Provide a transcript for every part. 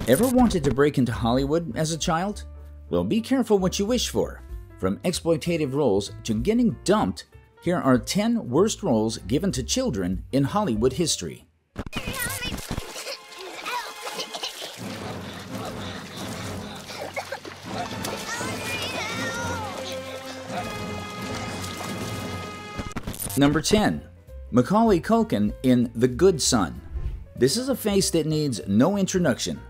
Ever wanted to break into Hollywood as a child? Well, be careful what you wish for. From exploitative roles to getting dumped, here are 10 worst roles given to children in Hollywood history. Number 10. Macaulay Culkin in The Good Son. This is a face that needs no introduction.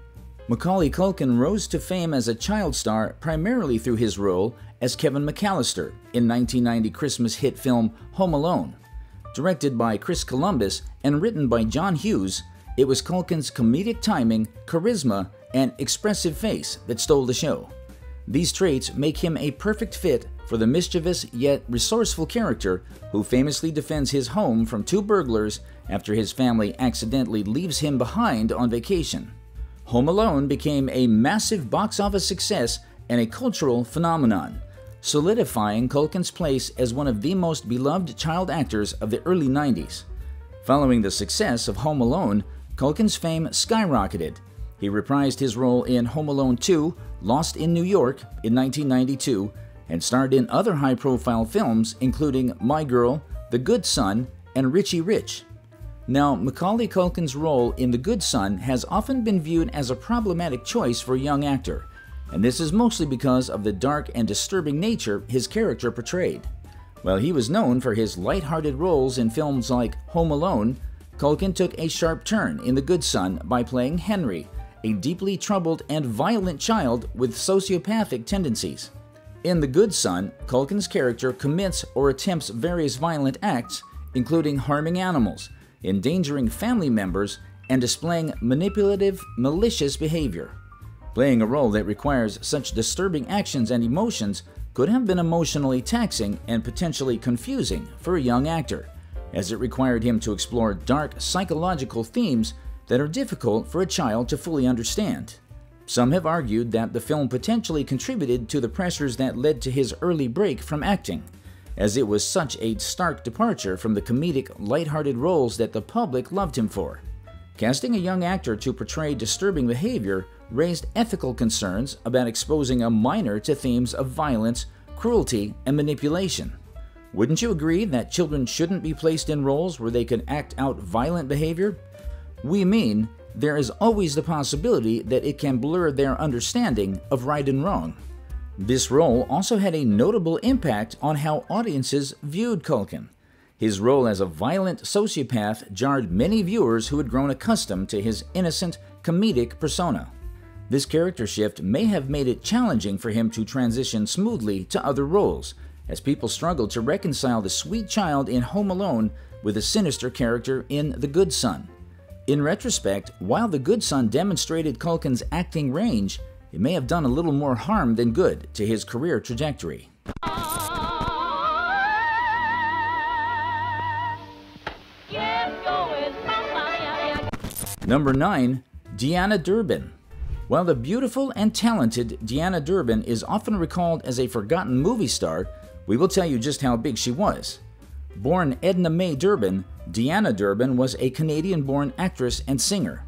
Macaulay Culkin rose to fame as a child star primarily through his role as Kevin McAllister in 1990 Christmas hit film Home Alone. Directed by Chris Columbus and written by John Hughes, it was Culkin's comedic timing, charisma, and expressive face that stole the show. These traits make him a perfect fit for the mischievous yet resourceful character who famously defends his home from 2 burglars after his family accidentally leaves him behind on vacation. Home Alone became a massive box office success and a cultural phenomenon, solidifying Culkin's place as one of the most beloved child actors of the early 90s. Following the success of Home Alone, Culkin's fame skyrocketed. He reprised his role in Home Alone 2, Lost in New York in 1992, and starred in other high-profile films including My Girl, The Good Son, and Richie Rich. Now, Macaulay Culkin's role in The Good Son has often been viewed as a problematic choice for a young actor, and this is mostly because of the dark and disturbing nature his character portrayed. While he was known for his light-hearted roles in films like Home Alone, Culkin took a sharp turn in The Good Son by playing Henry, a deeply troubled and violent child with sociopathic tendencies. In The Good Son, Culkin's character commits or attempts various violent acts, including harming animals, endangering family members, and displaying manipulative, malicious behavior. Playing a role that requires such disturbing actions and emotions could have been emotionally taxing and potentially confusing for a young actor, as it required him to explore dark psychological themes that are difficult for a child to fully understand. Some have argued that the film potentially contributed to the pressures that led to his early break from acting, as it was such a stark departure from the comedic, lighthearted roles that the public loved him for. Casting a young actor to portray disturbing behavior raised ethical concerns about exposing a minor to themes of violence, cruelty, and manipulation. Wouldn't you agree that children shouldn't be placed in roles where they can act out violent behavior? We mean, there is always the possibility that it can blur their understanding of right and wrong. This role also had a notable impact on how audiences viewed Culkin. His role as a violent sociopath jarred many viewers who had grown accustomed to his innocent, comedic persona. This character shift may have made it challenging for him to transition smoothly to other roles, as people struggled to reconcile the sweet child in Home Alone with the sinister character in The Good Son. In retrospect, while The Good Son demonstrated Culkin's acting range, it may have done a little more harm than good to his career trajectory. Number 9. Deanna Durbin. While the beautiful and talented Deanna Durbin is often recalled as a forgotten movie star, we will tell you just how big she was. Born Edna Mae Durbin, Deanna Durbin was a Canadian-born actress and singer.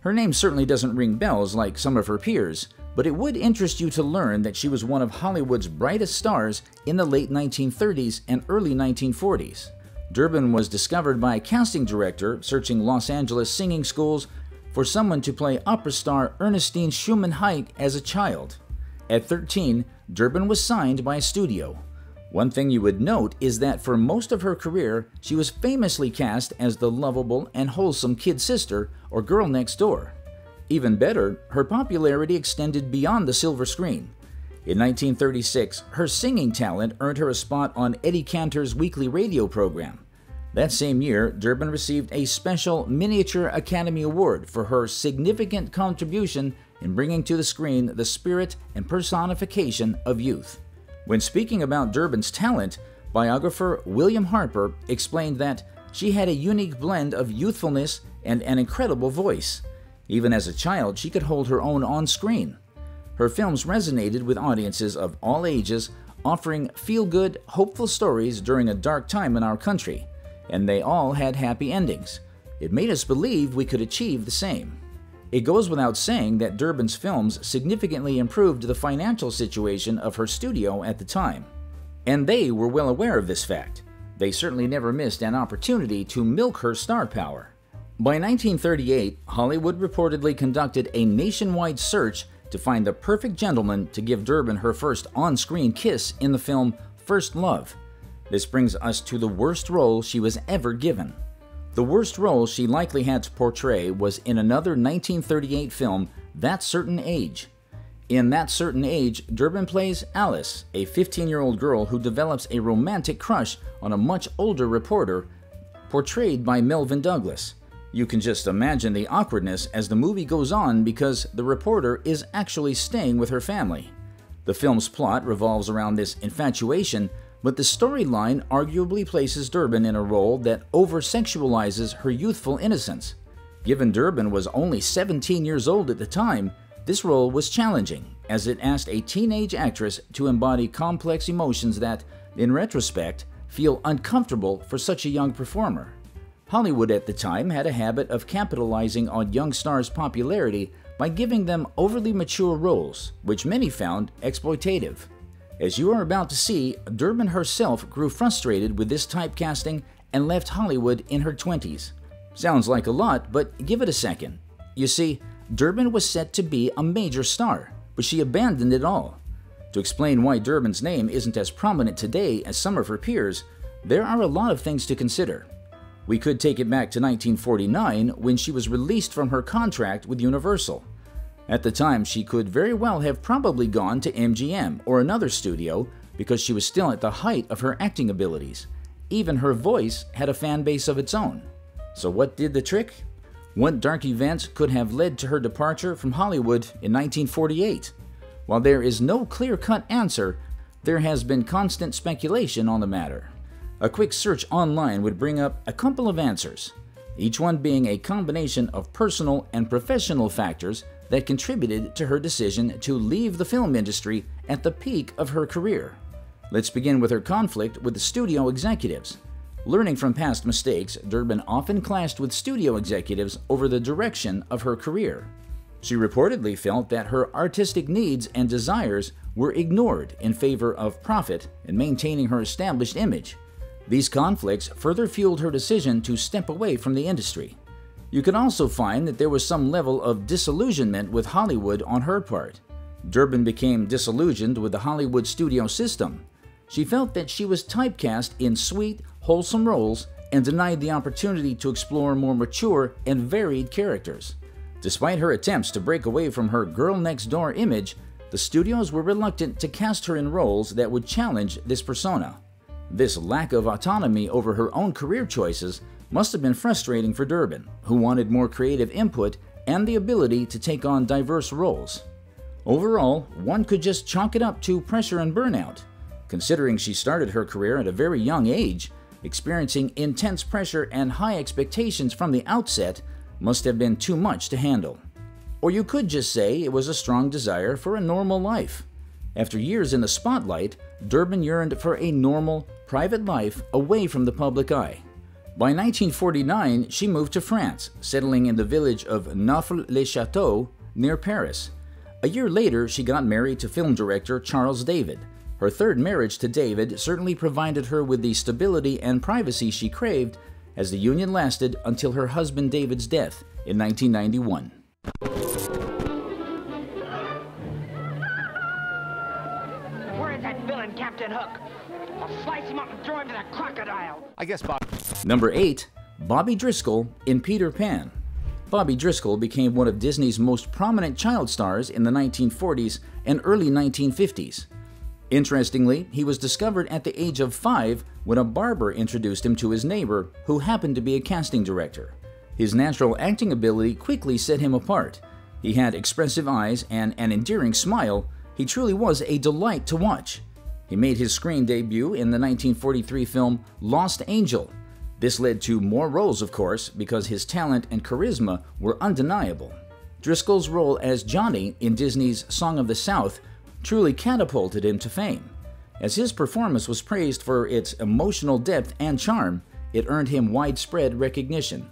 Her name certainly doesn't ring bells like some of her peers, but it would interest you to learn that she was one of Hollywood's brightest stars in the late 1930s and early 1940s. Durbin was discovered by a casting director searching Los Angeles singing schools for someone to play opera star Ernestine Schumann Height as a child. At 13, Durbin was signed by a studio. One thing you would note is that for most of her career, she was famously cast as the lovable and wholesome kid sister or girl next door. Even better, her popularity extended beyond the silver screen. In 1936, her singing talent earned her a spot on Eddie Cantor's weekly radio program. That same year, Durbin received a special Miniature Academy Award for her significant contribution in bringing to the screen the spirit and personification of youth. When speaking about Durbin's talent, biographer William Harper explained that she had a unique blend of youthfulness and an incredible voice. Even as a child, she could hold her own on screen. Her films resonated with audiences of all ages, offering feel-good, hopeful stories during a dark time in our country, and they all had happy endings. It made us believe we could achieve the same. It goes without saying that Durbin's films significantly improved the financial situation of her studio at the time. And they were well aware of this fact. They certainly never missed an opportunity to milk her star power. By 1938, Hollywood reportedly conducted a nationwide search to find the perfect gentleman to give Durbin her first on-screen kiss in the film First Love. This brings us to the worst role she was ever given. The worst role she likely had to portray was in another 1938 film, That Certain Age. In That Certain Age, Durbin plays Alice, a 15-year-old girl who develops a romantic crush on a much older reporter, portrayed by Melvyn Douglas. You can just imagine the awkwardness as the movie goes on because the reporter is actually staying with her family. The film's plot revolves around this infatuation, but the storyline arguably places Durbin in a role that over-sexualizes her youthful innocence. Given Durbin was only 17 years old at the time, this role was challenging, as it asked a teenage actress to embody complex emotions that, in retrospect, feel uncomfortable for such a young performer. Hollywood at the time had a habit of capitalizing on young stars' popularity by giving them overly mature roles, which many found exploitative. As you are about to see, Durbin herself grew frustrated with this typecasting and left Hollywood in her 20s. Sounds like a lot, but give it a second. You see, Durbin was set to be a major star, but she abandoned it all. To explain why Durbin's name isn't as prominent today as some of her peers, there are a lot of things to consider. We could take it back to 1949 when she was released from her contract with Universal. At the time, she could very well have probably gone to MGM or another studio because she was still at the height of her acting abilities. Even her voice had a fan base of its own. So what did the trick? What dark events could have led to her departure from Hollywood in 1948? While there is no clear-cut answer, there has been constant speculation on the matter. A quick search online would bring up a couple of answers, each one being a combination of personal and professional factors that contributed to her decision to leave the film industry at the peak of her career. Let's begin with her conflict with the studio executives. Learning from past mistakes, Durbin often clashed with studio executives over the direction of her career. She reportedly felt that her artistic needs and desires were ignored in favor of profit and maintaining her established image. These conflicts further fueled her decision to step away from the industry. You can also find that there was some level of disillusionment with Hollywood on her part. Durbin became disillusioned with the Hollywood studio system. She felt that she was typecast in sweet, wholesome roles and denied the opportunity to explore more mature and varied characters. Despite her attempts to break away from her girl-next-door image, the studios were reluctant to cast her in roles that would challenge this persona. This lack of autonomy over her own career choices must have been frustrating for Durbin, who wanted more creative input and the ability to take on diverse roles. Overall, one could just chalk it up to pressure and burnout. Considering she started her career at a very young age, experiencing intense pressure and high expectations from the outset must have been too much to handle. Or you could just say it was a strong desire for a normal life. After years in the spotlight, Durbin yearned for a normal, private life away from the public eye. By 1949, she moved to France, settling in the village of Neauphle-le-Château near Paris. A year later, she got married to film director Charles David. Her third marriage to David certainly provided her with the stability and privacy she craved, as the union lasted until her husband David's death in 1991. Where is that villain, Captain Hook? I'll slice him up and throw him to the crocodile. I guess Bob. Number 8. Bobby Driscoll in Peter Pan. Bobby Driscoll became one of Disney's most prominent child stars in the 1940s and early 1950s. Interestingly, he was discovered at the age of 5 when a barber introduced him to his neighbor, who happened to be a casting director. His natural acting ability quickly set him apart. He had expressive eyes and an endearing smile. He truly was a delight to watch. He made his screen debut in the 1943 film Lost Angel. This led to more roles, of course, because his talent and charisma were undeniable. Driscoll's role as Johnny in Disney's Song of the South truly catapulted him to fame. As his performance was praised for its emotional depth and charm, it earned him widespread recognition.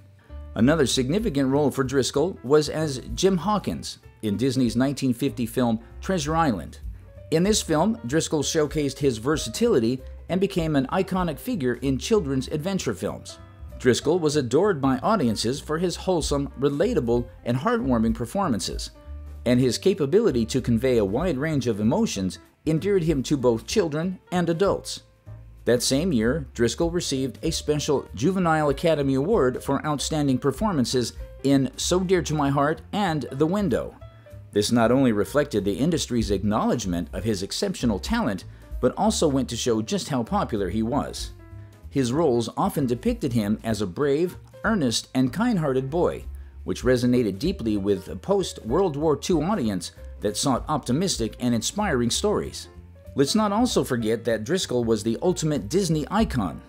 Another significant role for Driscoll was as Jim Hawkins in Disney's 1950 film Treasure Island. In this film, Driscoll showcased his versatility and became an iconic figure in children's adventure films. Driscoll was adored by audiences for his wholesome, relatable, and heartwarming performances, and his capability to convey a wide range of emotions endeared him to both children and adults. That same year, Driscoll received a special Juvenile Academy Award for outstanding performances in So Dear to My Heart and The Window. This not only reflected the industry's acknowledgement of his exceptional talent, but also went to show just how popular he was. His roles often depicted him as a brave, earnest, and kind-hearted boy, which resonated deeply with a post-World War II audience that sought optimistic and inspiring stories. Let's not also forget that Driscoll was the ultimate Disney icon.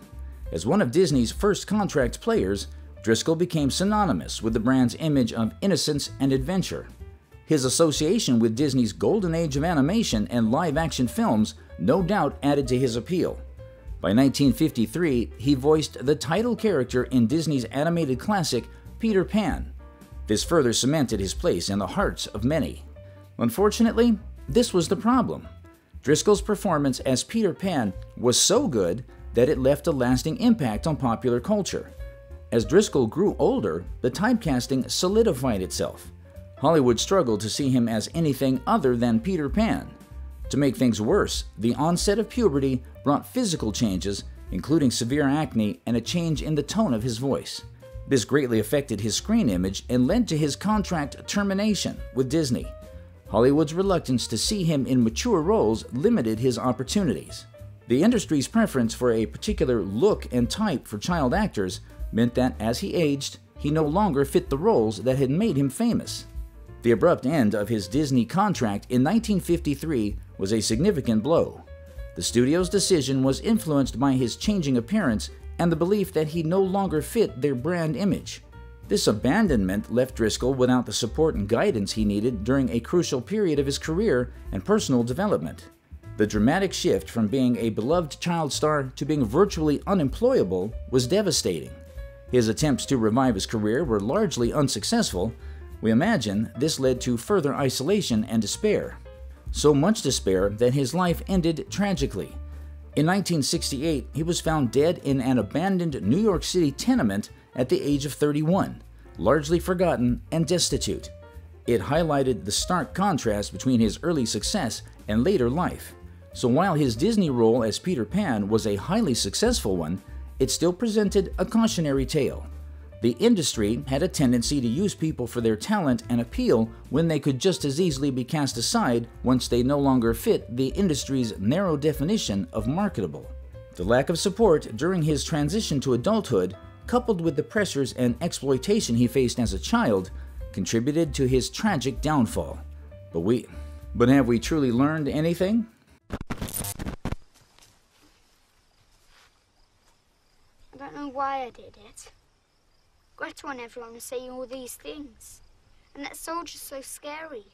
As one of Disney's first contract players, Driscoll became synonymous with the brand's image of innocence and adventure. His association with Disney's golden age of animation and live-action films no doubt added to his appeal. By 1953, he voiced the title character in Disney's animated classic, Peter Pan. This further cemented his place in the hearts of many. Unfortunately, this was the problem. Driscoll's performance as Peter Pan was so good that it left a lasting impact on popular culture. As Driscoll grew older, the typecasting solidified itself. Hollywood struggled to see him as anything other than Peter Pan. To make things worse, the onset of puberty brought physical changes, including severe acne and a change in the tone of his voice. This greatly affected his screen image and led to his contract termination with Disney. Hollywood's reluctance to see him in mature roles limited his opportunities. The industry's preference for a particular look and type for child actors meant that as he aged, he no longer fit the roles that had made him famous. The abrupt end of his Disney contract in 1953 was a significant blow. The studio's decision was influenced by his changing appearance and the belief that he no longer fit their brand image. This abandonment left Driscoll without the support and guidance he needed during a crucial period of his career and personal development. The dramatic shift from being a beloved child star to being virtually unemployable was devastating. His attempts to revive his career were largely unsuccessful. We imagine this led to further isolation and despair. So much despair that his life ended tragically. In 1968, he was found dead in an abandoned New York City tenement at the age of 31, largely forgotten and destitute. It highlighted the stark contrast between his early success and later life. So while his Disney role as Peter Pan was a highly successful one, it still presented a cautionary tale. The industry had a tendency to use people for their talent and appeal when they could just as easily be cast aside once they no longer fit the industry's narrow definition of marketable. The lack of support during his transition to adulthood, coupled with the pressures and exploitation he faced as a child, contributed to his tragic downfall. But have we truly learned anything? I don't know why I did it. Greta and everyone are saying all these things. And that soldier's so scary.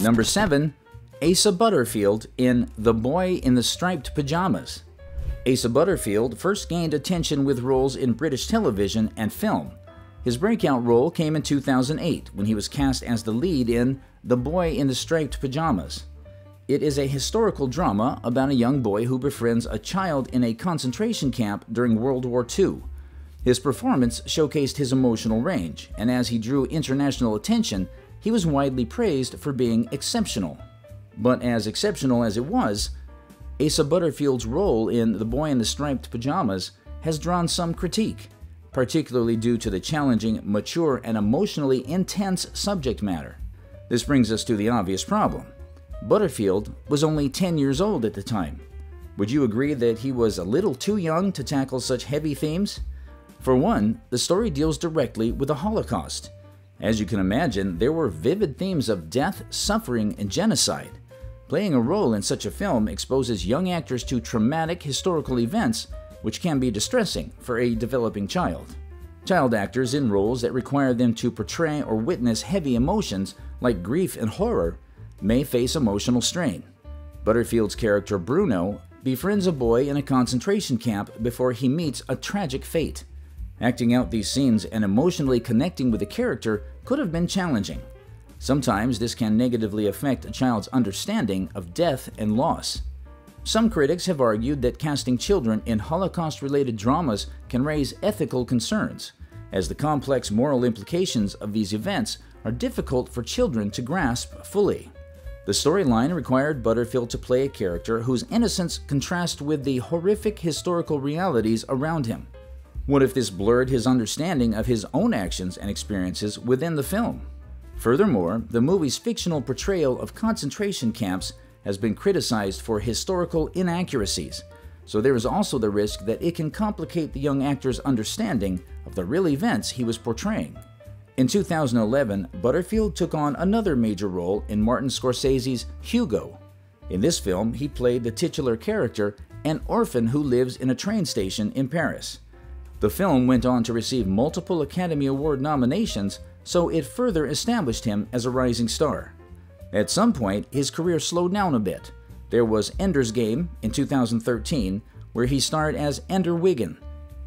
Number 7. Asa Butterfield in The Boy in the Striped Pajamas. Asa Butterfield first gained attention with roles in British television and film. His breakout role came in 2008 when he was cast as the lead in The Boy in the Striped Pajamas. It is a historical drama about a young boy who befriends a child in a concentration camp during World War II. His performance showcased his emotional range, and as he drew international attention, he was widely praised for being exceptional. But as exceptional as it was, Asa Butterfield's role in The Boy in the Striped Pajamas has drawn some critique, particularly due to the challenging, mature, and emotionally intense subject matter. This brings us to the obvious problem. Butterfield was only 10 years old at the time. Would you agree that he was a little too young to tackle such heavy themes? For one, the story deals directly with the Holocaust. As you can imagine, there were vivid themes of death, suffering, and genocide. Playing a role in such a film exposes young actors to traumatic historical events, which can be distressing for a developing child. Child actors in roles that require them to portray or witness heavy emotions like grief and horror may face emotional strain. Butterfield's character Bruno befriends a boy in a concentration camp before he meets a tragic fate. Acting out these scenes and emotionally connecting with the character could have been challenging. Sometimes this can negatively affect a child's understanding of death and loss. Some critics have argued that casting children in Holocaust-related dramas can raise ethical concerns, as the complex moral implications of these events are difficult for children to grasp fully. The storyline required Butterfield to play a character whose innocence contrasts with the horrific historical realities around him. What if this blurred his understanding of his own actions and experiences within the film? Furthermore, the movie's fictional portrayal of concentration camps has been criticized for historical inaccuracies, so there is also the risk that it can complicate the young actor's understanding of the real events he was portraying. In 2011, Butterfield took on another major role in Martin Scorsese's Hugo. In this film, he played the titular character, an orphan who lives in a train station in Paris. The film went on to receive multiple Academy Award nominations, so it further established him as a rising star. At some point, his career slowed down a bit. There was Ender's Game in 2013, where he starred as Ender Wiggin,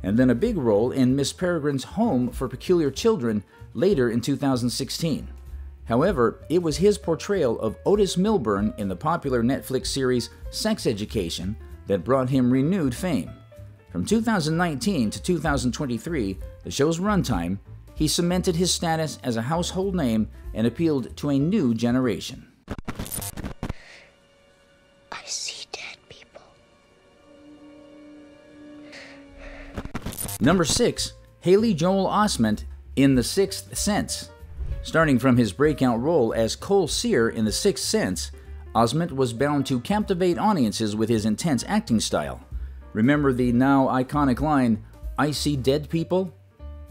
and then a big role in Miss Peregrine's Home for Peculiar Children later in 2016. However, it was his portrayal of Otis Milburn in the popular Netflix series Sex Education that brought him renewed fame. From 2019 to 2023, the show's runtime, he cemented his status as a household name and appealed to a new generation. I see dead people. Number 6. Haley Joel Osment in The Sixth Sense. Starting from his breakout role as Cole Sear in The Sixth Sense, Osment was bound to captivate audiences with his intense acting style. Remember the now iconic line, "I see dead people"?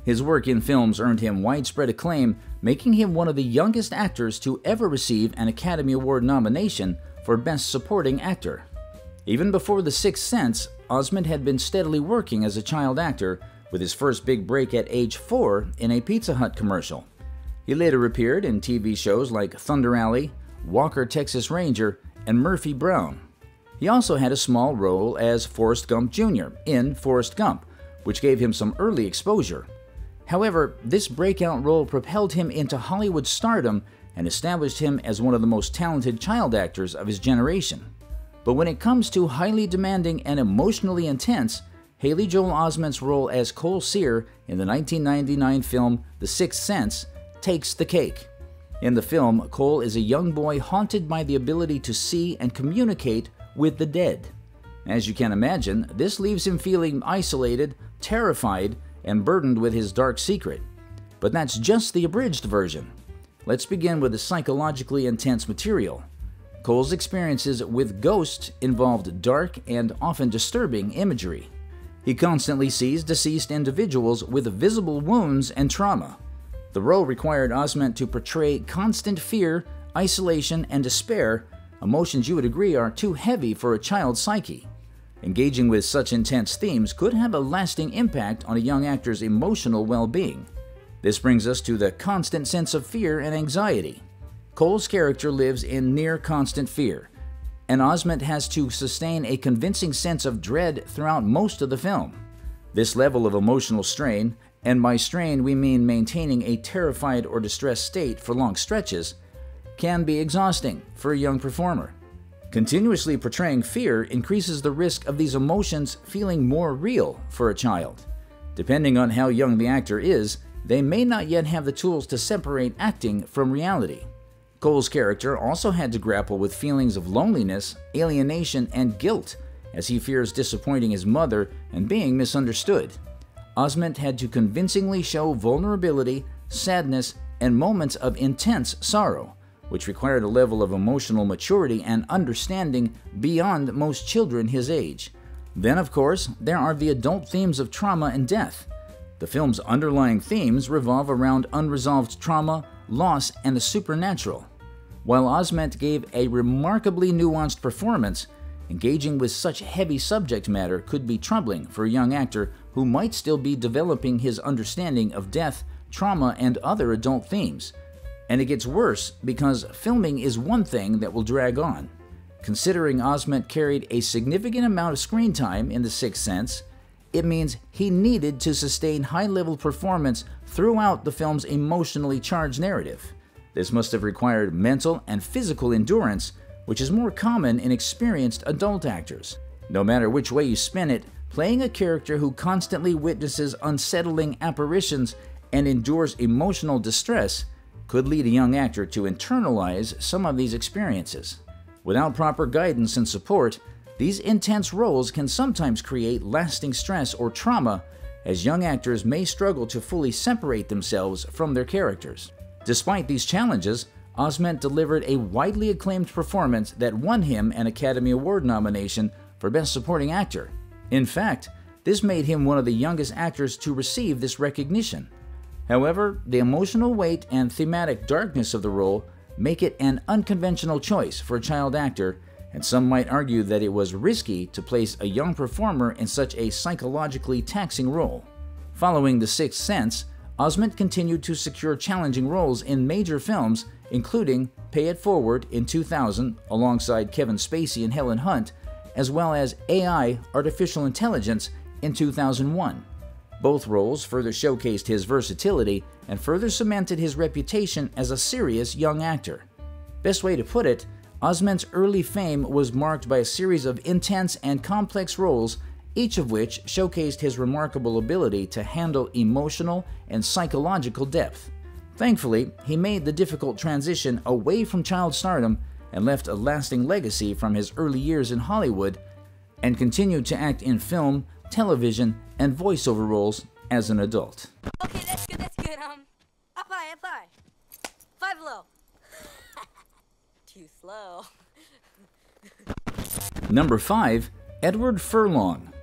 His work in films earned him widespread acclaim, making him one of the youngest actors to ever receive an Academy Award nomination for Best Supporting Actor. Even before The Sixth Sense, Osment had been steadily working as a child actor, with his first big break at age 4 in a Pizza Hut commercial. He later appeared in TV shows like Thunder Alley, Walker Texas Ranger, and Murphy Brown. He also had a small role as Forrest Gump Jr. in Forrest Gump, which gave him some early exposure. However, this breakout role propelled him into Hollywood stardom and established him as one of the most talented child actors of his generation. But when it comes to highly demanding and emotionally intense, Haley Joel Osment's role as Cole Sear in the 1999 film The Sixth Sense takes the cake. In the film, Cole is a young boy haunted by the ability to see and communicate with the dead. As you can imagine, this leaves him feeling isolated, terrified, and burdened with his dark secret. But that's just the abridged version. Let's begin with the psychologically intense material. Cole's experiences with ghosts involved dark and often disturbing imagery. He constantly sees deceased individuals with visible wounds and trauma. The role required Osment to portray constant fear, isolation, and despair, emotions you would agree are too heavy for a child's psyche. Engaging with such intense themes could have a lasting impact on a young actor's emotional well-being. This brings us to the constant sense of fear and anxiety. Cole's character lives in near constant fear, and Osment has to sustain a convincing sense of dread throughout most of the film. This level of emotional strain, and by strain we mean maintaining a terrified or distressed state for long stretches, can be exhausting for a young performer. Continuously portraying fear increases the risk of these emotions feeling more real for a child. Depending on how young the actor is, they may not yet have the tools to separate acting from reality. Cole's character also had to grapple with feelings of loneliness, alienation, and guilt as he fears disappointing his mother and being misunderstood. Osment had to convincingly show vulnerability, sadness, and moments of intense sorrow, which required a level of emotional maturity and understanding beyond most children his age. Then, of course, there are the adult themes of trauma and death. The film's underlying themes revolve around unresolved trauma, loss, and the supernatural. While Osment gave a remarkably nuanced performance, engaging with such heavy subject matter could be troubling for a young actor who might still be developing his understanding of death, trauma, and other adult themes. And it gets worse because filming is one thing that will drag on. Considering Osment carried a significant amount of screen time in The Sixth Sense, it means he needed to sustain high-level performance throughout the film's emotionally charged narrative. This must have required mental and physical endurance, which is more common in experienced adult actors. No matter which way you spin it, playing a character who constantly witnesses unsettling apparitions and endures emotional distress could lead a young actor to internalize some of these experiences. Without proper guidance and support, these intense roles can sometimes create lasting stress or trauma, as young actors may struggle to fully separate themselves from their characters. Despite these challenges, Osment delivered a widely acclaimed performance that won him an Academy Award nomination for Best Supporting Actor. In fact, this made him one of the youngest actors to receive this recognition. However, the emotional weight and thematic darkness of the role make it an unconventional choice for a child actor, and some might argue that it was risky to place a young performer in such a psychologically taxing role. Following The Sixth Sense, Osment continued to secure challenging roles in major films, including Pay It Forward in 2000 alongside Kevin Spacey and Helen Hunt, as well as AI Artificial Intelligence in 2001. Both roles further showcased his versatility and further cemented his reputation as a serious young actor. Best way to put it, Osment's early fame was marked by a series of intense and complex roles, each of which showcased his remarkable ability to handle emotional and psychological depth. Thankfully, he made the difficult transition away from child stardom and left a lasting legacy from his early years in Hollywood, and continued to act in film, television, and voiceover roles as an adult. Okay, that's good, that's good. Up high, up high. 5 low. Too slow. Number 5. Edward Furlong.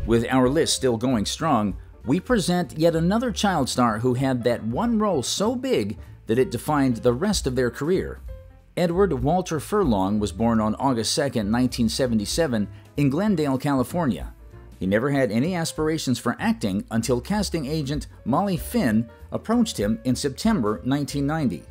With our list still going strong, we present yet another child star who had that one role so big that it defined the rest of their career. Edward Walter Furlong was born on August 2, 1977 in Glendale, California. He never had any aspirations for acting until casting agent Molly Finn approached him in September 1990.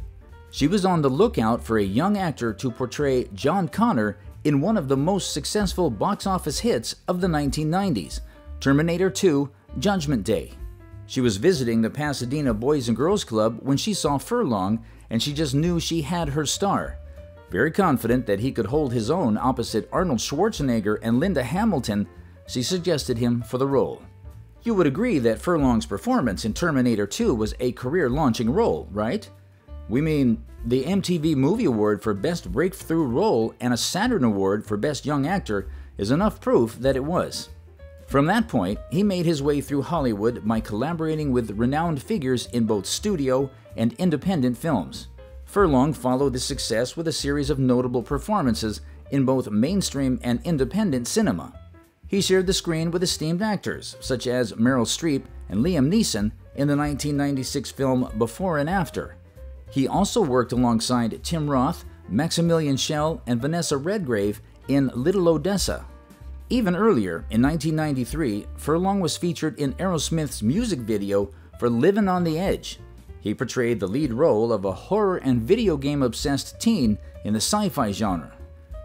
She was on the lookout for a young actor to portray John Connor in one of the most successful box office hits of the 1990s, Terminator 2: Judgment Day. She was visiting the Pasadena Boys and Girls Club when she saw Furlong, and she just knew she had her star. Very confident that he could hold his own opposite Arnold Schwarzenegger and Linda Hamilton, she suggested him for the role. You would agree that Furlong's performance in Terminator 2 was a career-launching role, right? We mean, the MTV Movie Award for Best Breakthrough Role and a Saturn Award for Best Young Actor is enough proof that it was. From that point, he made his way through Hollywood by collaborating with renowned figures in both studio and independent films. Furlong followed this success with a series of notable performances in both mainstream and independent cinema. He shared the screen with esteemed actors such as Meryl Streep and Liam Neeson in the 1996 film Before and After. He also worked alongside Tim Roth, Maximilian Schell, and Vanessa Redgrave in Little Odessa. Even earlier, in 1993, Furlong was featured in Aerosmith's music video for Livin' on the Edge. He portrayed the lead role of a horror and video game-obsessed teen in the sci-fi genre.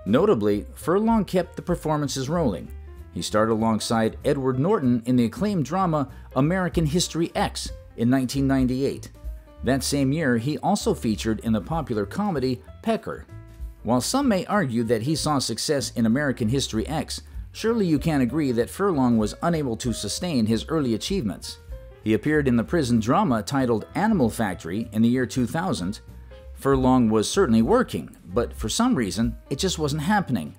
Notably, Furlong kept the performances rolling. He starred alongside Edward Norton in the acclaimed drama American History X in 1998. That same year, he also featured in the popular comedy Pecker. While some may argue that he saw success in American History X, surely you can agree that Furlong was unable to sustain his early achievements. He appeared in the prison drama titled Animal Factory in the year 2000. Furlong was certainly working, but for some reason, it just wasn't happening.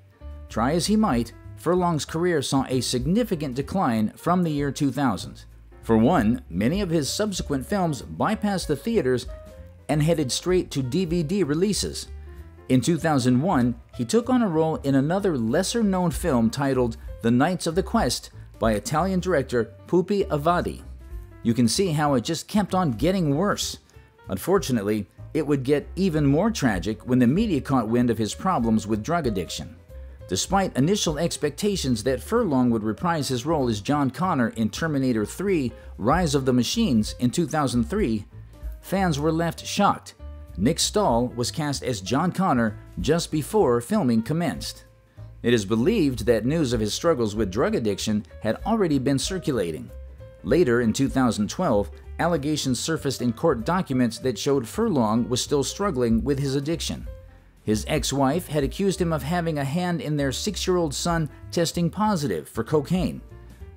Try as he might, Furlong's career saw a significant decline from the year 2000. For one, many of his subsequent films bypassed the theaters and headed straight to DVD releases. In 2001, he took on a role in another lesser-known film titled The Knights of the Quest by Italian director Pupi Avati. You can see how it just kept on getting worse. Unfortunately, it would get even more tragic when the media caught wind of his problems with drug addiction. Despite initial expectations that Furlong would reprise his role as John Connor in Terminator 3: Rise of the Machines in 2003, fans were left shocked. Nick Stahl was cast as John Connor just before filming commenced. It is believed that news of his struggles with drug addiction had already been circulating. Later, in 2012, allegations surfaced in court documents that showed Furlong was still struggling with his addiction. His ex-wife had accused him of having a hand in their 6-year-old son testing positive for cocaine.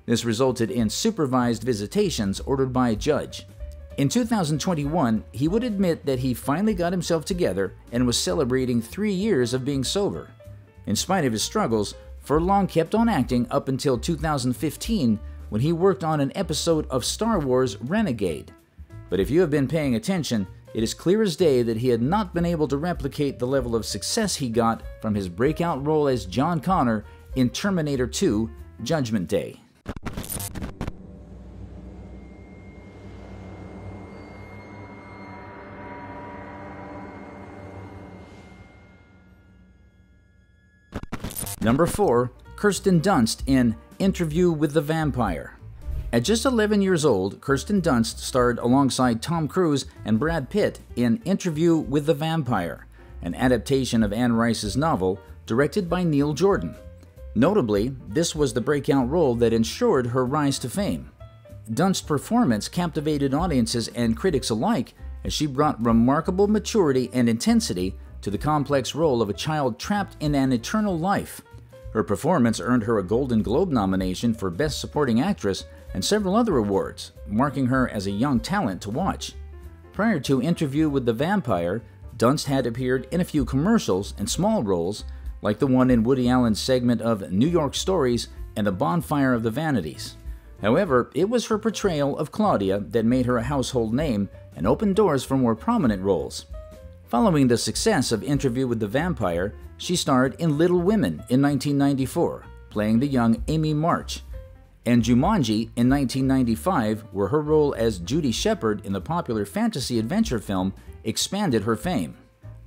This resulted in supervised visitations ordered by a judge. In 2021, he would admit that he finally got himself together and was celebrating 3 years of being sober. In spite of his struggles, Furlong kept on acting up until 2015 when he worked on an episode of Star Wars Renegade. But if you have been paying attention, it is clear as day that he had not been able to replicate the level of success he got from his breakout role as John Connor in Terminator 2: Judgment Day. Number 4. Kirsten Dunst in Interview with the Vampire. At just 11 years old, Kirsten Dunst starred alongside Tom Cruise and Brad Pitt in Interview with the Vampire, an adaptation of Anne Rice's novel directed by Neil Jordan. Notably, this was the breakout role that ensured her rise to fame. Dunst's performance captivated audiences and critics alike as she brought remarkable maturity and intensity to the complex role of a child trapped in an eternal life. Her performance earned her a Golden Globe nomination for Best Supporting Actress and several other awards, marking her as a young talent to watch. Prior to Interview with the Vampire, Dunst had appeared in a few commercials and small roles, like the one in Woody Allen's segment of New York Stories and The Bonfire of the Vanities. However, it was her portrayal of Claudia that made her a household name and opened doors for more prominent roles. Following the success of Interview with the Vampire, she starred in Little Women in 1994, playing the young Amy March, and Jumanji in 1995, where her role as Judy Shepard in the popular fantasy adventure film expanded her fame.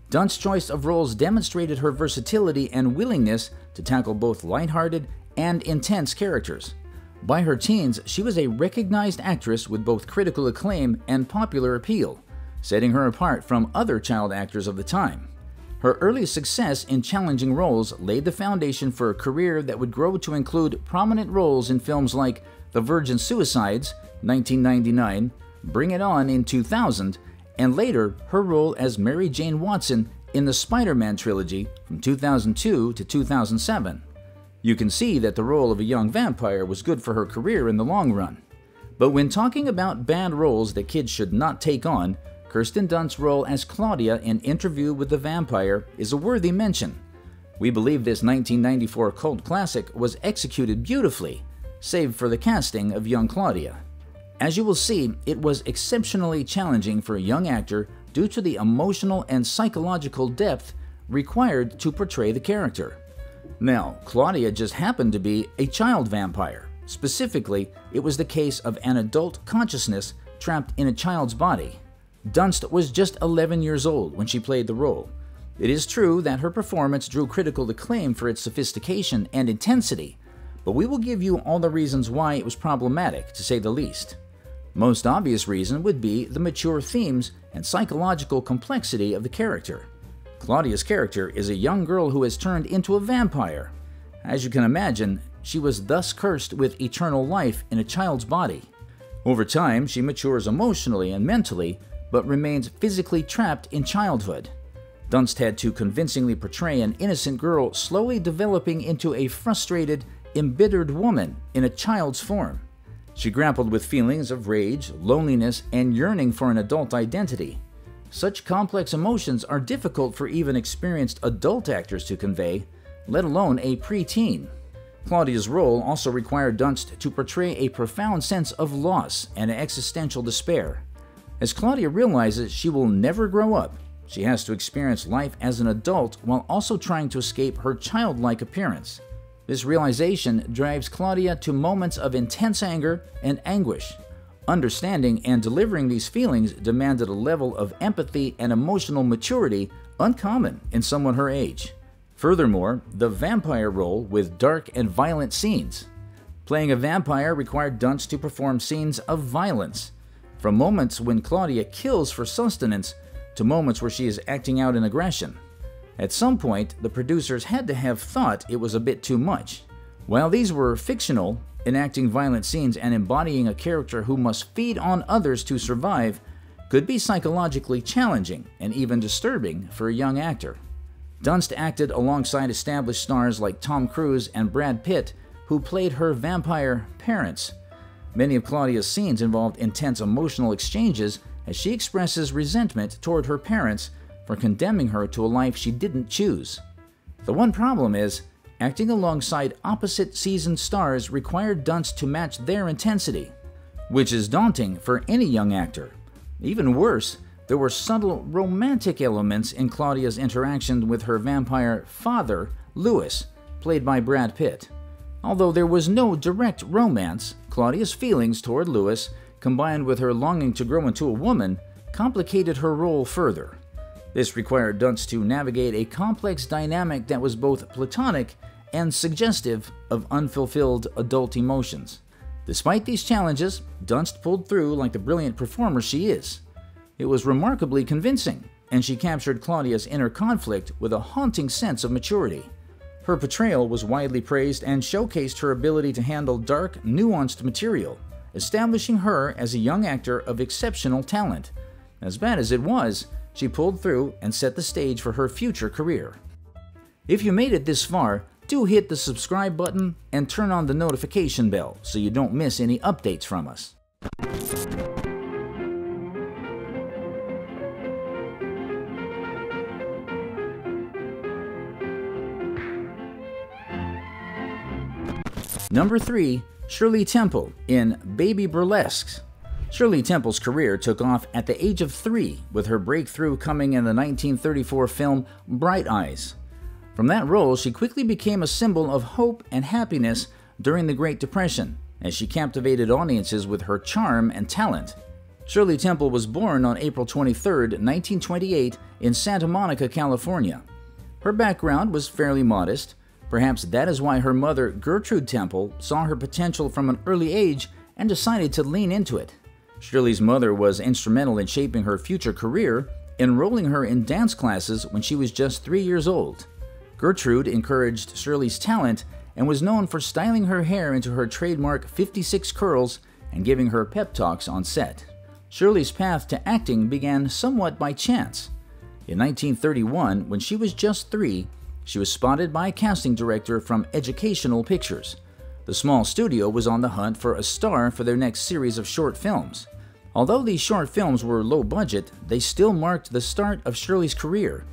Dunst's choice of roles demonstrated her versatility and willingness to tackle both lighthearted and intense characters. By her teens, she was a recognized actress with both critical acclaim and popular appeal, setting her apart from other child actors of the time. Her early success in challenging roles laid the foundation for a career that would grow to include prominent roles in films like The Virgin Suicides, 1999, Bring It On in 2000, and later her role as Mary Jane Watson in the Spider-Man trilogy from 2002 to 2007. You can see that the role of a young vampire was good for her career in the long run. But when talking about bad roles that kids should not take on, Kirsten Dunst's role as Claudia in Interview with the Vampire is a worthy mention. We believe this 1994 cult classic was executed beautifully, save for the casting of young Claudia. As you will see, it was exceptionally challenging for a young actor due to the emotional and psychological depth required to portray the character. Now, Claudia just happened to be a child vampire. Specifically, it was the case of an adult consciousness trapped in a child's body. Dunst was just 11 years old when she played the role. It is true that her performance drew critical acclaim for its sophistication and intensity, but we will give you all the reasons why it was problematic, to say the least. Most obvious reason would be the mature themes and psychological complexity of the character. Claudia's character is a young girl who has turned into a vampire. As you can imagine, she was thus cursed with eternal life in a child's body. Over time, she matures emotionally and mentally, but remains physically trapped in childhood. Dunst had to convincingly portray an innocent girl slowly developing into a frustrated, embittered woman in a child's form. She grappled with feelings of rage, loneliness, and yearning for an adult identity. Such complex emotions are difficult for even experienced adult actors to convey, let alone a preteen. Claudia's role also required Dunst to portray a profound sense of loss and existential despair. As Claudia realizes she will never grow up, she has to experience life as an adult while also trying to escape her childlike appearance. This realization drives Claudia to moments of intense anger and anguish. Understanding and delivering these feelings demanded a level of empathy and emotional maturity uncommon in someone her age. Furthermore, the vampire role with dark and violent scenes. Playing a vampire required Dunst to perform scenes of violence, from moments when Claudia kills for sustenance to moments where she is acting out in aggression. At some point, the producers had to have thought it was a bit too much. While these were fictional, enacting violent scenes and embodying a character who must feed on others to survive could be psychologically challenging and even disturbing for a young actor. Dunst acted alongside established stars like Tom Cruise and Brad Pitt, who played her vampire parents. Many of Claudia's scenes involved intense emotional exchanges as she expresses resentment toward her parents for condemning her to a life she didn't choose. The one problem is, acting alongside opposite season stars required Dunst to match their intensity, which is daunting for any young actor. Even worse, there were subtle romantic elements in Claudia's interaction with her vampire father, Louis, played by Brad Pitt. Although there was no direct romance, Claudia's feelings toward Louis, combined with her longing to grow into a woman, complicated her role further. This required Dunst to navigate a complex dynamic that was both platonic and suggestive of unfulfilled adult emotions. Despite these challenges, Dunst pulled through like the brilliant performer she is. It was remarkably convincing, and she captured Claudia's inner conflict with a haunting sense of maturity. Her portrayal was widely praised and showcased her ability to handle dark, nuanced material, establishing her as a young actor of exceptional talent. As bad as it was, she pulled through and set the stage for her future career. If you made it this far, do hit the subscribe button and turn on the notification bell so you don't miss any updates from us. Number 3. Shirley Temple in Baby Burlesques. Shirley Temple's career took off at the age of 3, with her breakthrough coming in the 1934 film Bright Eyes. From that role, she quickly became a symbol of hope and happiness during the Great Depression, as she captivated audiences with her charm and talent. Shirley Temple was born on April 23, 1928, in Santa Monica, California. Her background was fairly modest. Perhaps that is why her mother, Gertrude Temple, saw her potential from an early age and decided to lean into it. Shirley's mother was instrumental in shaping her future career, enrolling her in dance classes when she was just 3 years old. Gertrude encouraged Shirley's talent and was known for styling her hair into her trademark 56 curls and giving her pep talks on set. Shirley's path to acting began somewhat by chance. In 1931, when she was just 3, she was spotted by a casting director from Educational Pictures. The small studio was on the hunt for a star for their next series of short films. Although these short films were low budget, they still marked the start of Shirley's career.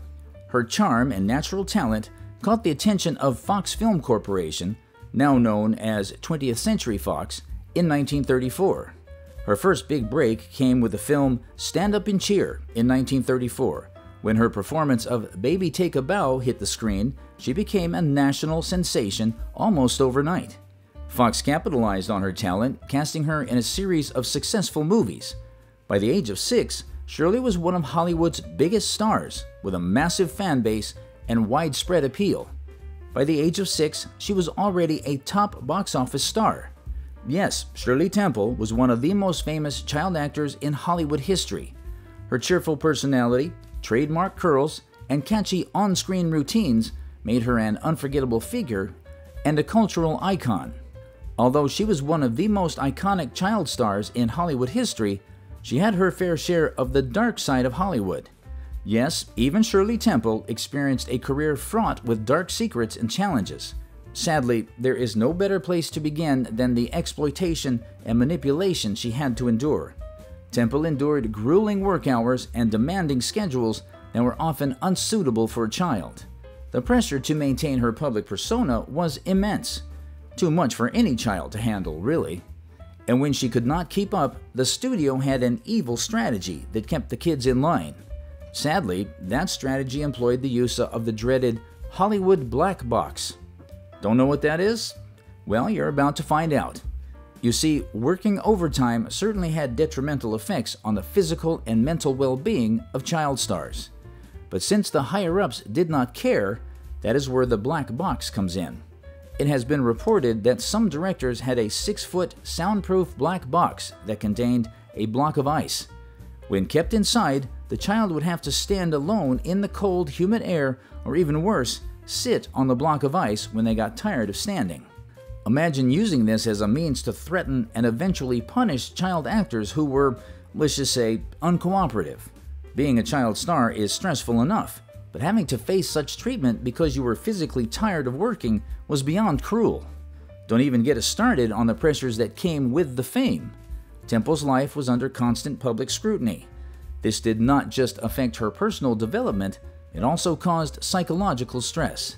Her charm and natural talent caught the attention of Fox Film Corporation, now known as 20th Century Fox, in 1934. Her first big break came with the film Stand Up and Cheer in 1934. When her performance of Baby Take a Bow hit the screen, she became a national sensation almost overnight. Fox capitalized on her talent, casting her in a series of successful movies. By the age of 6, Shirley was one of Hollywood's biggest stars, with a massive fan base and widespread appeal. By the age of 6, she was already a top box office star. Yes, Shirley Temple was one of the most famous child actors in Hollywood history. Her cheerful personality, trademark curls, and catchy on-screen routines made her an unforgettable figure and a cultural icon. Although she was one of the most iconic child stars in Hollywood history, she had her fair share of the dark side of Hollywood. Yes, even Shirley Temple experienced a career fraught with dark secrets and challenges. Sadly, there is no better place to begin than the exploitation and manipulation she had to endure. Temple endured grueling work hours and demanding schedules that were often unsuitable for a child. The pressure to maintain her public persona was immense. Too much for any child to handle, really. And when she could not keep up, the studio had an evil strategy that kept the kids in line. Sadly, that strategy employed the use of the dreaded Hollywood black box. Don't know what that is? Well, you're about to find out. You see, working overtime certainly had detrimental effects on the physical and mental well-being of child stars. But since the higher-ups did not care, that is where the black box comes in. It has been reported that some directors had a 6-foot soundproof black box that contained a block of ice. When kept inside, the child would have to stand alone in the cold, humid air, or even worse, sit on the block of ice when they got tired of standing. Imagine using this as a means to threaten and eventually punish child actors who were, let's just say, uncooperative. Being a child star is stressful enough, but having to face such treatment because you were physically tired of working was beyond cruel. Don't even get us started on the pressures that came with the fame. Temple's life was under constant public scrutiny. This did not just affect her personal development, it also caused psychological stress.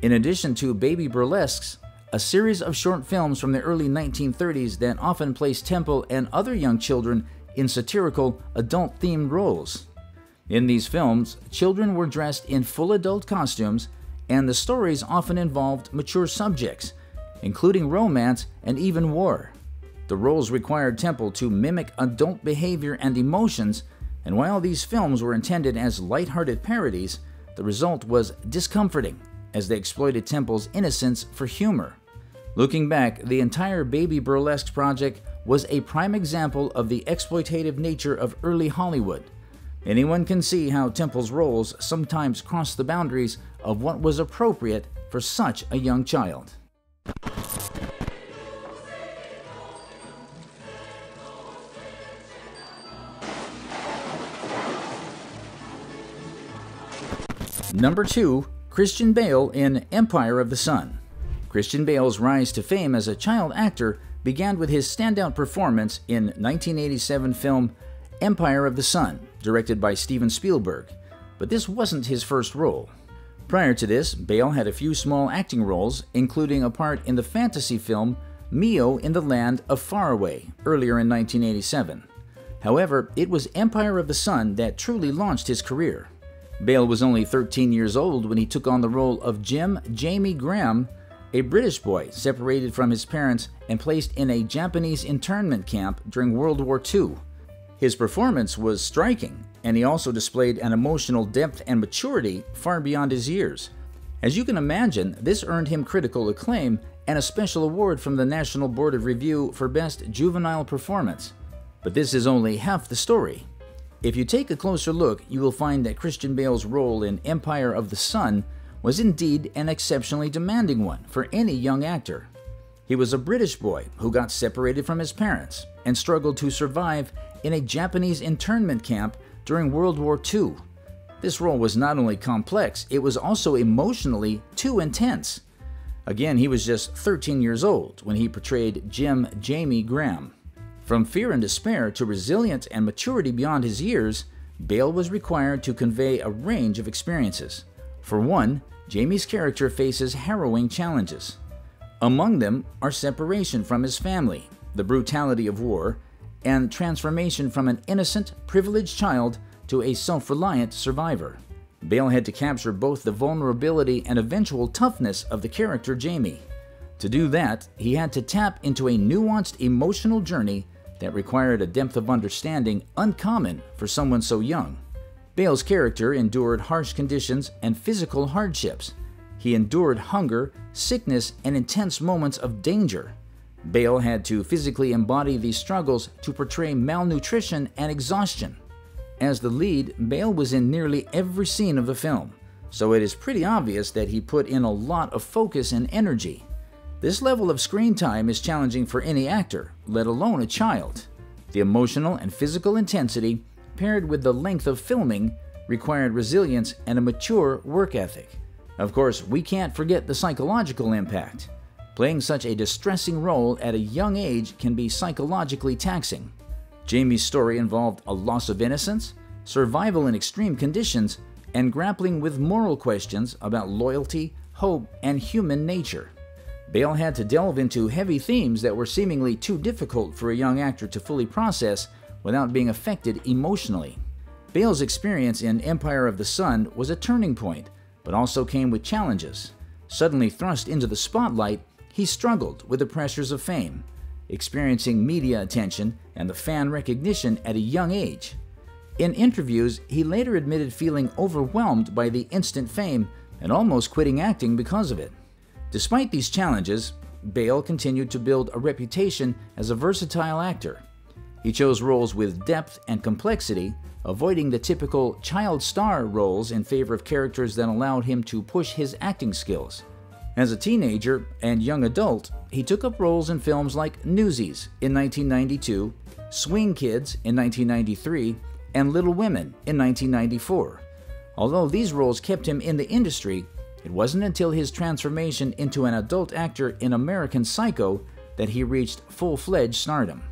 In addition to baby burlesques, a series of short films from the early 1930s that often placed Temple and other young children in satirical, adult-themed roles. In these films, children were dressed in full adult costumes, and the stories often involved mature subjects, including romance and even war. The roles required Temple to mimic adult behavior and emotions, and while these films were intended as lighthearted parodies, the result was discomforting as they exploited Temple's innocence for humor. Looking back, the entire Baby Burlesque project was a prime example of the exploitative nature of early Hollywood. Anyone can see how Temple's roles sometimes crossed the boundaries of what was appropriate for such a young child. Number 2. Christian Bale in Empire of the Sun. Christian Bale's rise to fame as a child actor began with his standout performance in 1987 film Empire of the Sun, directed by Steven Spielberg, but this wasn't his first role. Prior to this, Bale had a few small acting roles, including a part in the fantasy film Mio in the Land of Faraway, earlier in 1987. However, it was Empire of the Sun that truly launched his career. Bale was only 13 years old when he took on the role of Jim Jamie Graham, a British boy separated from his parents and placed in a Japanese internment camp during World War II. His performance was striking, and he also displayed an emotional depth and maturity far beyond his years. As you can imagine, this earned him critical acclaim and a special award from the National Board of Review for Best Juvenile Performance. But this is only half the story. If you take a closer look, you will find that Christian Bale's role in Empire of the Sun was indeed an exceptionally demanding one for any young actor. He was a British boy who got separated from his parents and struggled to survive in a Japanese internment camp during World War II. This role was not only complex, it was also emotionally too intense. Again, he was just 13 years old when he portrayed Jim Jamie Graham. From fear and despair to resilience and maturity beyond his years, Bale was required to convey a range of experiences. For one, Jamie's character faces harrowing challenges. Among them are separation from his family, the brutality of war, and transformation from an innocent, privileged child to a self-reliant survivor. Bale had to capture both the vulnerability and eventual toughness of the character Jamie. To do that, he had to tap into a nuanced emotional journey that required a depth of understanding uncommon for someone so young. Bale's character endured harsh conditions and physical hardships. He endured hunger, sickness, and intense moments of danger. Bale had to physically embody these struggles to portray malnutrition and exhaustion. As the lead, Bale was in nearly every scene of the film, so it is pretty obvious that he put in a lot of focus and energy. This level of screen time is challenging for any actor, let alone a child. The emotional and physical intensity, paired with the length of filming, required resilience and a mature work ethic. Of course, we can't forget the psychological impact. Playing such a distressing role at a young age can be psychologically taxing. Jamie's story involved a loss of innocence, survival in extreme conditions, and grappling with moral questions about loyalty, hope, and human nature. Bale had to delve into heavy themes that were seemingly too difficult for a young actor to fully process without being affected emotionally. Bale's experience in Empire of the Sun was a turning point, but also came with challenges. Suddenly thrust into the spotlight, he struggled with the pressures of fame, experiencing media attention and the fan recognition at a young age. In interviews, he later admitted feeling overwhelmed by the instant fame and almost quitting acting because of it. Despite these challenges, Bale continued to build a reputation as a versatile actor. He chose roles with depth and complexity, avoiding the typical child star roles in favor of characters that allowed him to push his acting skills. As a teenager and young adult, he took up roles in films like Newsies in 1992, Swing Kids in 1993, and Little Women in 1994. Although these roles kept him in the industry, it wasn't until his transformation into an adult actor in American Psycho that he reached full-fledged stardom.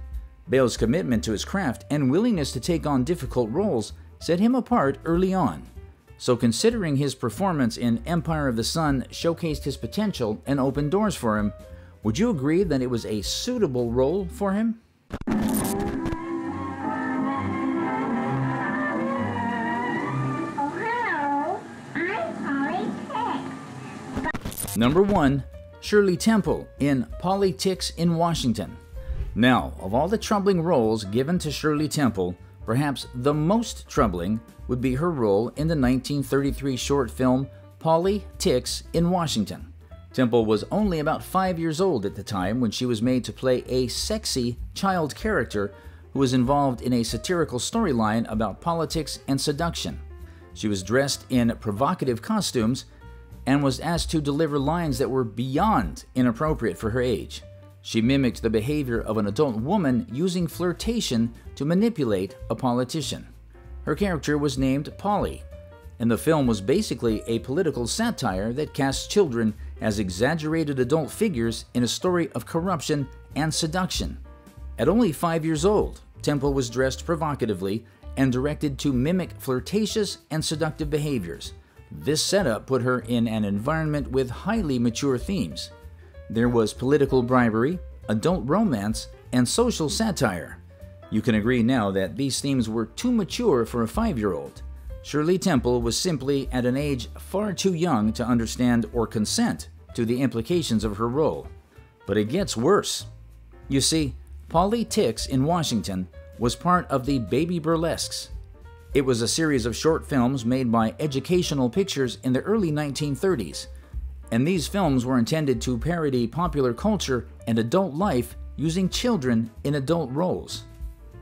Bale's commitment to his craft and willingness to take on difficult roles set him apart early on. So considering his performance in Empire of the Sun showcased his potential and opened doors for him, would you agree that it was a suitable role for him? Number 1. Shirley Temple in Politics in Washington. Now, of all the troubling roles given to Shirley Temple, perhaps the most troubling would be her role in the 1933 short film Polly Ticks in Washington. Temple was only about 5 years old at the time when she was made to play a sexy child character who was involved in a satirical storyline about politics and seduction. She was dressed in provocative costumes and was asked to deliver lines that were beyond inappropriate for her age. She mimicked the behavior of an adult woman using flirtation to manipulate a politician. Her character was named Polly, and the film was basically a political satire that cast children as exaggerated adult figures in a story of corruption and seduction. At only 5 years old, Temple was dressed provocatively and directed to mimic flirtatious and seductive behaviors. This setup put her in an environment with highly mature themes. There was political bribery, adult romance, and social satire. You can agree now that these themes were too mature for a 5-year-old. Shirley Temple was simply at an age far too young to understand or consent to the implications of her role. But it gets worse. You see, Polly Ticks in Washington was part of the Baby Burlesques. It was a series of short films made by Educational Pictures in the early 1930s, and these films were intended to parody popular culture and adult life using children in adult roles.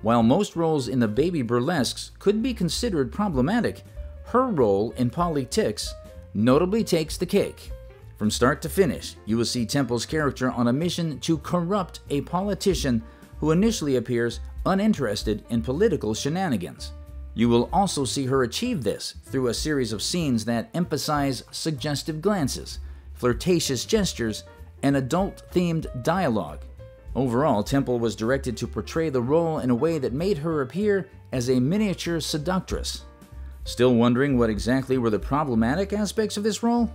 While most roles in the Baby Burlesques could be considered problematic, her role in Polly Ticks notably takes the cake. From start to finish, you will see Temple's character on a mission to corrupt a politician who initially appears uninterested in political shenanigans. You will also see her achieve this through a series of scenes that emphasize suggestive glances, flirtatious gestures, and adult-themed dialogue. Overall, Temple was directed to portray the role in a way that made her appear as a miniature seductress. Still wondering what exactly were the problematic aspects of this role?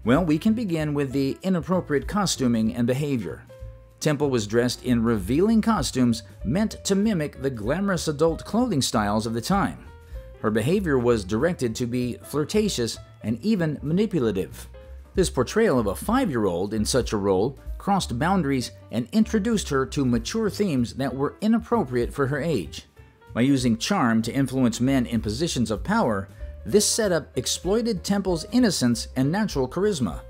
Well, we can begin with the inappropriate costuming and behavior. Temple was dressed in revealing costumes meant to mimic the glamorous adult clothing styles of the time. Her behavior was directed to be flirtatious and even manipulative. This portrayal of a 5-year-old in such a role crossed boundaries and introduced her to mature themes that were inappropriate for her age. By using charm to influence men in positions of power, this setup exploited Temple's innocence and natural charisma.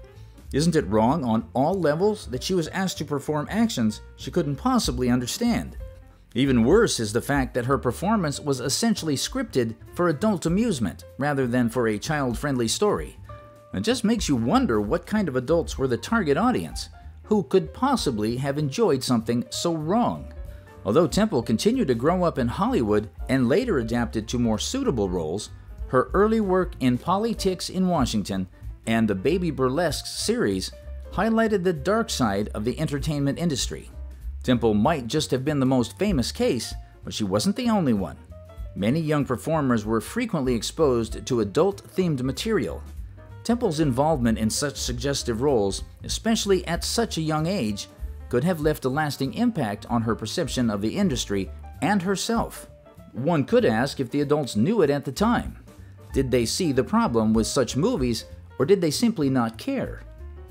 Isn't it wrong on all levels that she was asked to perform actions she couldn't possibly understand? Even worse is the fact that her performance was essentially scripted for adult amusement rather than for a child-friendly story. It just makes you wonder what kind of adults were the target audience, who could possibly have enjoyed something so wrong. Although Temple continued to grow up in Hollywood and later adapted to more suitable roles, her early work in Polly Ticks in Washington and the Baby Burlesques series highlighted the dark side of the entertainment industry. Temple might just have been the most famous case, but she wasn't the only one. Many young performers were frequently exposed to adult-themed material. Temple's involvement in such suggestive roles, especially at such a young age, could have left a lasting impact on her perception of the industry and herself. One could ask if the adults knew it at the time. Did they see the problem with such movies, or did they simply not care?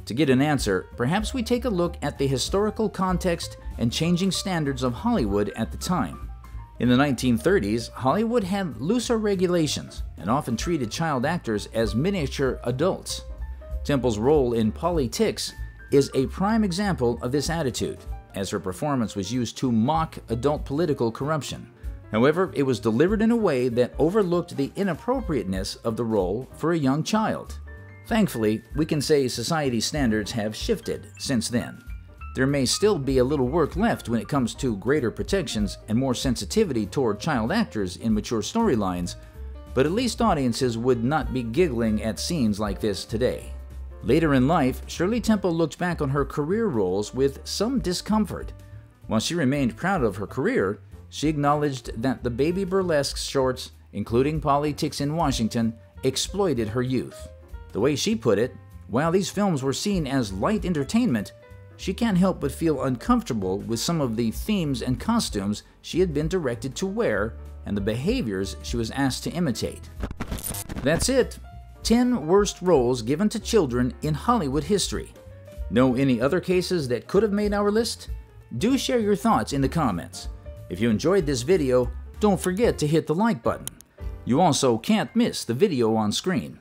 To get an answer, perhaps we take a look at the historical context and changing standards of Hollywood at the time. In the 1930s, Hollywood had looser regulations and often treated child actors as miniature adults. Temple's role in Polly Ticks is a prime example of this attitude, as her performance was used to mock adult political corruption. However, it was delivered in a way that overlooked the inappropriateness of the role for a young child. Thankfully, we can say society's standards have shifted since then. There may still be a little work left when it comes to greater protections and more sensitivity toward child actors in mature storylines, but at least audiences would not be giggling at scenes like this today. Later in life, Shirley Temple looked back on her career roles with some discomfort. While she remained proud of her career, she acknowledged that the baby burlesque shorts, including Politics in Washington, exploited her youth. The way she put it, while these films were seen as light entertainment, she can't help but feel uncomfortable with some of the themes and costumes she had been directed to wear and the behaviors she was asked to imitate. That's it. 10 worst roles given to children in Hollywood history. Know any other cases that could have made our list? Do share your thoughts in the comments. If you enjoyed this video, don't forget to hit the like button. You also can't miss the video on screen.